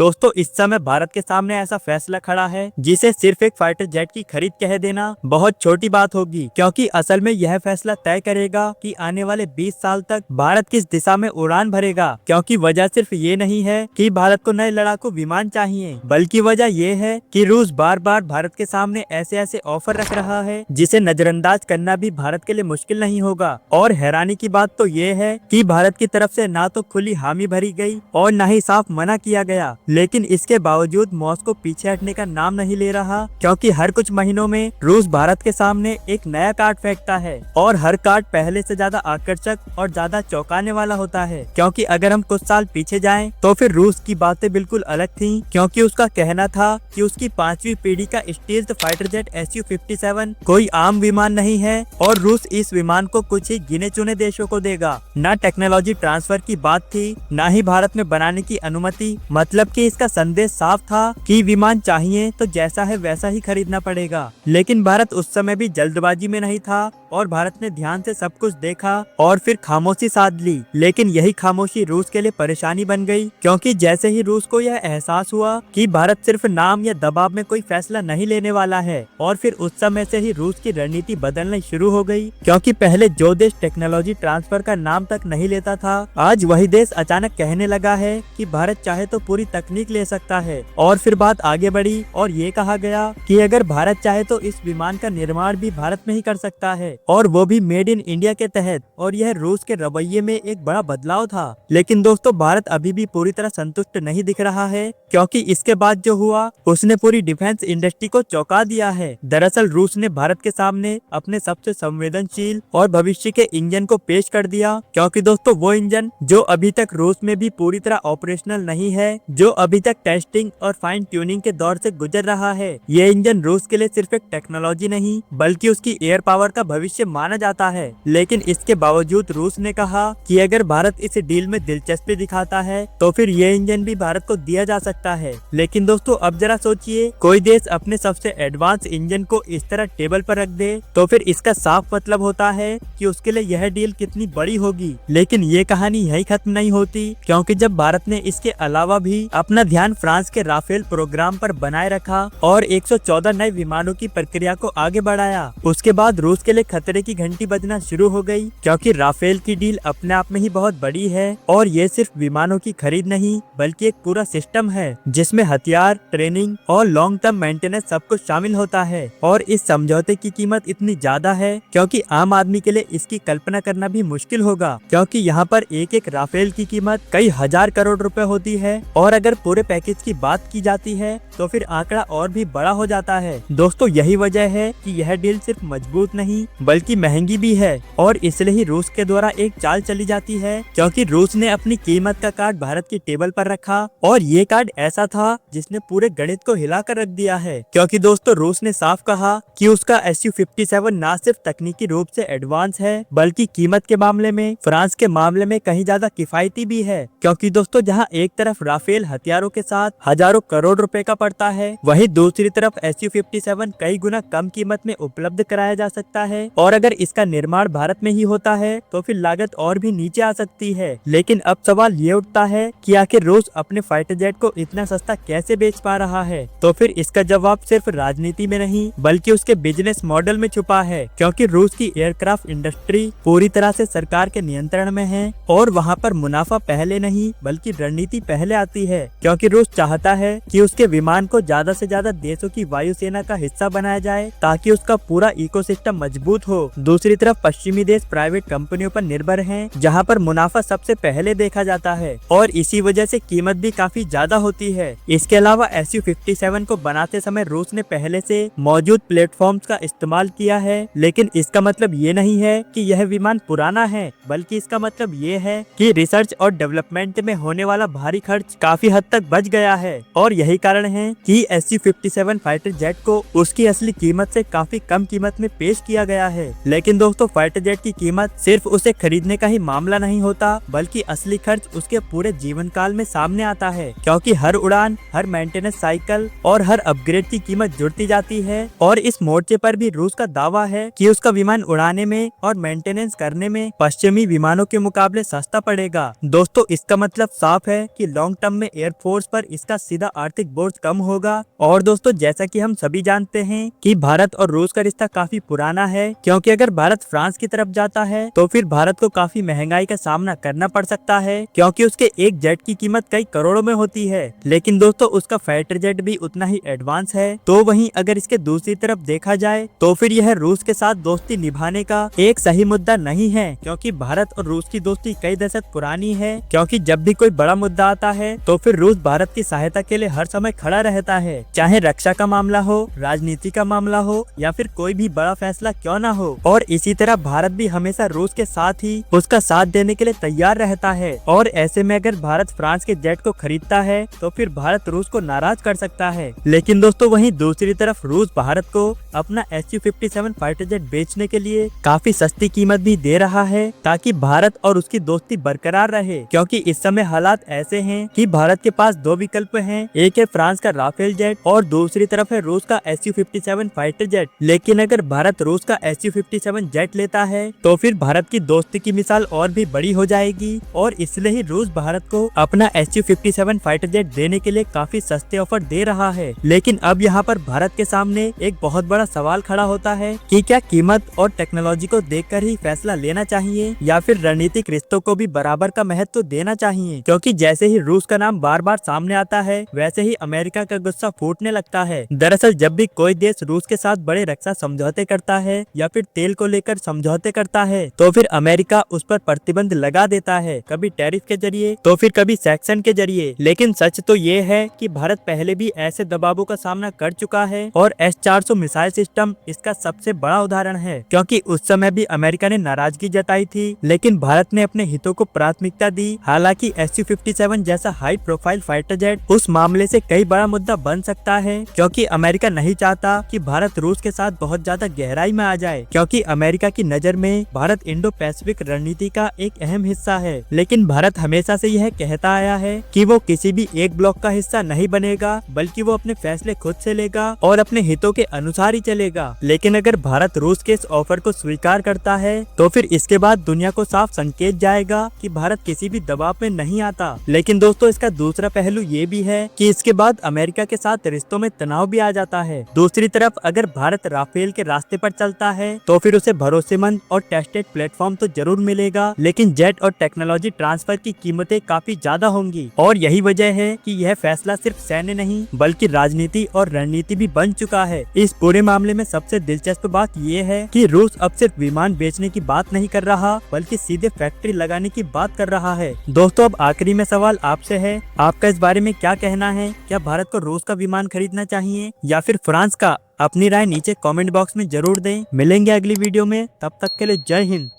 दोस्तों इस समय भारत के सामने ऐसा फैसला खड़ा है जिसे सिर्फ एक फाइटर जेट की खरीद कह देना बहुत छोटी बात होगी, क्योंकि असल में यह फैसला तय करेगा कि आने वाले 20 साल तक भारत किस दिशा में उड़ान भरेगा। क्योंकि वजह सिर्फ ये नहीं है कि भारत को नए लड़ाकू विमान चाहिए, बल्कि वजह ये है कि रूस बार बार भारत के सामने ऐसे ऐसे ऑफर रख रहा है जिसे नजरअंदाज करना भी भारत के लिए मुश्किल नहीं होगा। और हैरानी की बात तो ये है कि भारत की तरफ से ना तो खुली हामी भरी गई और न ही साफ मना किया गया, लेकिन इसके बावजूद मॉस्को पीछे हटने का नाम नहीं ले रहा। क्योंकि हर कुछ महीनों में रूस भारत के सामने एक नया कार्ड फेंकता है और हर कार्ड पहले से ज्यादा आकर्षक और ज्यादा चौंकाने वाला होता है। क्योंकि अगर हम कुछ साल पीछे जाएं तो फिर रूस की बातें बिल्कुल अलग थीं, क्योंकि उसका कहना था कि उसकी 5वीं पीढ़ी का स्टील्थ फाइटर जेट Su-57 कोई आम विमान नहीं है और रूस इस विमान को कुछ ही गिने चुने देशों को देगा। न टेक्नोलॉजी ट्रांसफर की बात थी, न ही भारत में बनाने की अनुमति। मतलब कि इसका संदेश साफ था कि विमान चाहिए तो जैसा है वैसा ही खरीदना पड़ेगा। लेकिन भारत उस समय भी जल्दबाजी में नहीं था और भारत ने ध्यान से सब कुछ देखा और फिर खामोशी साध ली। लेकिन यही खामोशी रूस के लिए परेशानी बन गई, क्योंकि जैसे ही रूस को यह एहसास हुआ कि भारत सिर्फ नाम या दबाव में कोई फैसला नहीं लेने वाला है, और फिर उस समय से ही रूस की रणनीति बदलनी शुरू हो गई। क्योंकि पहले जो देश टेक्नोलॉजी ट्रांसफर का नाम तक नहीं लेता था, आज वही देश अचानक कहने लगा है कि भारत चाहे तो पूरी तकनीक ले सकता है। और फिर बात आगे बढ़ी और ये कहा गया कि अगर भारत चाहे तो इस विमान का निर्माण भी भारत में ही कर सकता है, और वो भी मेड इन इंडिया के तहत। और यह रूस के रवैये में एक बड़ा बदलाव था। लेकिन दोस्तों भारत अभी भी पूरी तरह संतुष्ट नहीं दिख रहा है, क्योंकि इसके बाद जो हुआ उसने पूरी डिफेंस इंडस्ट्री को चौंका दिया है। दरअसल रूस ने भारत के सामने अपने सबसे संवेदनशील और भविष्य के इंजन को पेश कर दिया। क्योंकि दोस्तों वो इंजन जो अभी तक रूस में भी पूरी तरह ऑपरेशनल नहीं है, जो अभी तक टेस्टिंग और फाइन ट्यूनिंग के दौर से गुजर रहा है, ये इंजन रूस के लिए सिर्फ एक टेक्नोलॉजी नहीं बल्कि उसकी एयर पावर का भविष्य माना जाता है। लेकिन इसके बावजूद रूस ने कहा कि अगर भारत इस डील में दिलचस्पी दिखाता है तो फिर ये इंजन भी भारत को दिया जा सकता है। लेकिन दोस्तों अब जरा सोचिए, कोई देश अपने सबसे एडवांस इंजन को इस तरह टेबल पर रख दे तो फिर इसका साफ मतलब होता है कि उसके लिए यह डील कितनी बड़ी होगी। लेकिन ये कहानी यही खत्म नहीं होती, क्योंकि जब भारत ने इसके अलावा भी अपना ध्यान फ्रांस के राफेल प्रोग्राम पर बनाए रखा और 114 नए विमानों की प्रक्रिया को आगे बढ़ाया, उसके बाद रूस के लिए खतरे की घंटी बजना शुरू हो गई। क्योंकि राफेल की डील अपने आप में ही बहुत बड़ी है और ये सिर्फ विमानों की खरीद नहीं बल्कि एक पूरा सिस्टम है जिसमें हथियार, ट्रेनिंग और लॉन्ग टर्म मेंटेनेंस सब कुछ शामिल होता है। और इस समझौते की कीमत इतनी ज्यादा है क्योंकि आम आदमी के लिए इसकी कल्पना करना भी मुश्किल होगा, क्योंकि यहाँ पर एक एक राफेल की कीमत कई हजार करोड़ रुपए होती है। और अगर पूरे पैकेज की बात की जाती है तो फिर आंकड़ा और भी बड़ा हो जाता है। दोस्तों यही वजह है कि यह डील सिर्फ मजबूत नहीं बल्कि महंगी भी है, और इसलिए ही रूस के द्वारा एक चाल चली जाती है। क्योंकि रूस ने अपनी कीमत का कार्ड भारत की टेबल पर रखा और ये कार्ड ऐसा था जिसने पूरे गणित को हिलाकर रख दिया है। क्योंकि दोस्तों रूस ने साफ कहा कि उसका Su-57 ना सिर्फ तकनीकी रूप से एडवांस है बल्कि कीमत के मामले में फ्रांस के मामले में कहीं ज्यादा किफायती भी है। क्योंकि दोस्तों जहां एक तरफ राफेल हथियारों के साथ हजारों करोड़ रुपए का पड़ता है, वहीं दूसरी तरफ Su-57 कई गुना कम कीमत में उपलब्ध कराया जा सकता है। और अगर इसका निर्माण भारत में ही होता है तो फिर लागत और भी नीचे आ सकती है। लेकिन अब सवाल ये उठता है कि आखिर रूस अपने फाइटर जेट को इतना सस्ता कैसे बेच पा रहा है? तो फिर इसका जवाब सिर्फ राजनीति में नहीं बल्कि उसके बिजनेस मॉडल में छुपा है। क्योंकि रूस की एयरक्राफ्ट इंडस्ट्री पूरी तरह से सरकार के नियंत्रण में है और वहाँ पर मुनाफा पहले नहीं बल्कि रणनीति पहले आती है। क्योंकि रूस चाहता है कि उसके विमान को ज्यादा से ज्यादा देशों की वायुसेना का हिस्सा बनाया जाए ताकि उसका पूरा इकोसिस्टम मजबूत हो। दूसरी तरफ पश्चिमी देश प्राइवेट कंपनियों पर निर्भर हैं, जहां पर मुनाफा सबसे पहले देखा जाता है और इसी वजह से कीमत भी काफी ज्यादा होती है। इसके अलावा Su-57 को बनाते समय रूस ने पहले से मौजूद प्लेटफॉर्म्स का इस्तेमाल किया है। लेकिन इसका मतलब ये नहीं है कि यह विमान पुराना है, बल्कि इसका मतलब ये है कि रिसर्च और डेवलपमेंट में होने वाला भारी खर्च काफी हद तक बच गया है। और यही कारण है कि Su-57 फाइटर जेट को उसकी असली कीमत से काफी कम कीमत में पेश किया गया है। लेकिन दोस्तों फाइटर जेट की कीमत सिर्फ उसे खरीदने का ही मामला नहीं होता, बल्कि असली खर्च उसके पूरे जीवन काल में सामने आता है, क्योंकि हर उड़ान, हर मेंटेनेंस साइकिल और हर अपग्रेड की कीमत जुड़ती जाती है। और इस मोर्चे पर भी रूस का दावा है कि उसका विमान उड़ाने में और मेंटेनेंस करने में पश्चिमी विमानों के मुकाबले सस्ता पड़ेगा। दोस्तों इसका मतलब साफ है कि लॉन्ग टर्म में एयरफोर्स पर इसका सीधा आर्थिक बोझ कम होगा। और दोस्तों जैसा कि हम सभी जानते हैं कि भारत और रूस का रिश्ता काफी पुराना है, क्योंकि अगर भारत फ्रांस की तरफ जाता है तो फिर भारत को काफी महंगाई का सामना करना पड़ सकता है, क्योंकि उसके एक जेट की कीमत कई करोड़ों में होती है। लेकिन दोस्तों उसका फाइटर जेट भी उतना ही एडवांस है। तो वहीं अगर इसके दूसरी तरफ देखा जाए तो फिर यह रूस के साथ दोस्ती निभाने का एक सही मुद्दा नहीं है, क्योंकि भारत और रूस की दोस्ती कई दशक पुरानी है। क्योंकि जब भी कोई बड़ा मुद्दा आता है तो फिर रूस भारत की सहायता के लिए हर समय खड़ा रहता है, चाहे रक्षा का मामला हो, राजनीति का मामला हो या फिर कोई भी बड़ा फैसला क्यों ना हो। और इसी तरह भारत भी हमेशा रूस के साथ ही उसका साथ देने के लिए तैयार रहता है। और ऐसे में अगर भारत फ्रांस के जेट को खरीदता है तो फिर भारत रूस को नाराज कर सकता है। लेकिन दोस्तों वहीं दूसरी तरफ रूस भारत को अपना Su-57 फाइटर जेट बेचने के लिए काफी सस्ती कीमत भी दे रहा है, ताकि भारत और उसकी दोस्ती बरकरार रहे। क्योंकि इस समय हालात ऐसे हैं कि भारत के पास दो विकल्प हैं, एक है फ्रांस का राफेल जेट और दूसरी तरफ है रूस का Su-57 फाइटर जेट। लेकिन अगर भारत रूस का Su-57 जेट लेता है तो फिर भारत की दोस्ती की मिसाल और भी बड़ी हो जाएगी, और इसलिए ही रूस भारत को अपना Su-57 फाइटर जेट देने के लिए काफी सस्ते ऑफर दे रहा है। लेकिन अब यहाँ पर भारत के सामने एक बहुत बड़ा सवाल खड़ा होता है कि क्या कीमत और टेक्नोलॉजी को देखकर ही फैसला लेना चाहिए या फिर रणनीतिक रिश्तों को भी बराबर का महत्व देना चाहिए। क्योंकि जैसे ही रूस का नाम बार बार सामने आता है वैसे ही अमेरिका का गुस्सा फूटने लगता है। दरअसल जब भी कोई देश रूस के साथ बड़े रक्षा समझौते करता है या फिर तेल को लेकर समझौते करता है तो फिर अमेरिका उस पर प्रतिबंध लगा देता है, कभी टैरिफ के जरिए तो फिर कभी सैक्शन के जरिए। लेकिन सच तो ये है कि भारत पहले भी ऐसे दबावों का सामना कर चुका है और S-400 मिसाइल सिस्टम इसका सबसे बड़ा उदाहरण है। क्योंकि उस समय भी अमेरिका ने नाराजगी जताई थी, लेकिन भारत ने अपने हितों को प्राथमिकता दी। हालांकि Su-57 जैसा हाई प्रोफाइल फाइटर जेट उस मामले से कई बड़ा मुद्दा बन सकता है, क्योंकि अमेरिका नहीं चाहता कि भारत रूस के साथ बहुत ज्यादा गहराई में आ जाए, क्योंकि अमेरिका की नजर में भारत इंडो पैसिफिक रणनीति का एक अहम हिस्सा है। लेकिन भारत हमेशा से यह कहता आया है कि वो किसी भी एक ब्लॉक का हिस्सा नहीं बनेगा, बल्कि वो अपने फैसले खुद से लेगा और अपने हितों के अनुसार ही चलेगा। लेकिन अगर भारत रूस के इस ऑफर को स्वीकार करता है तो फिर इसके बाद दुनिया को साफ संकेत जाएगा कि भारत किसी भी दबाव में नहीं आता। लेकिन दोस्तों इसका दूसरा पहलू ये भी है कि इसके बाद अमेरिका के साथ रिश्तों में तनाव भी आ जाता है। दूसरी तरफ अगर भारत राफेल के रास्ते पर चलता है तो फिर उसे भरोसेमंद और टेस्टेड प्लेटफॉर्म तो जरूर मिलेगा, लेकिन जेट और टेक्नोलॉजी ट्रांसफर की कीमतें काफी ज्यादा होंगी। और यही वजह है कि यह फैसला सिर्फ सैन्य नहीं बल्कि राजनीति और रणनीति भी बन चुका है। इस पूरे मामले में सबसे दिलचस्प बात यह है कि रूस अब सिर्फ विमान बेचने की बात नहीं कर रहा बल्कि सीधे फैक्ट्री लगाने की बात कर रहा है। दोस्तों अब आखिरी में सवाल आपसे है, आपका इस बारे में क्या कहना है? क्या भारत को रूस का विमान खरीदना चाहिए या फिर फ्रांस का? अपनी राय नीचे कमेंट बॉक्स में जरूर दें। मिलेंगे अगली वीडियो में, तब तक के लिए जय हिंद।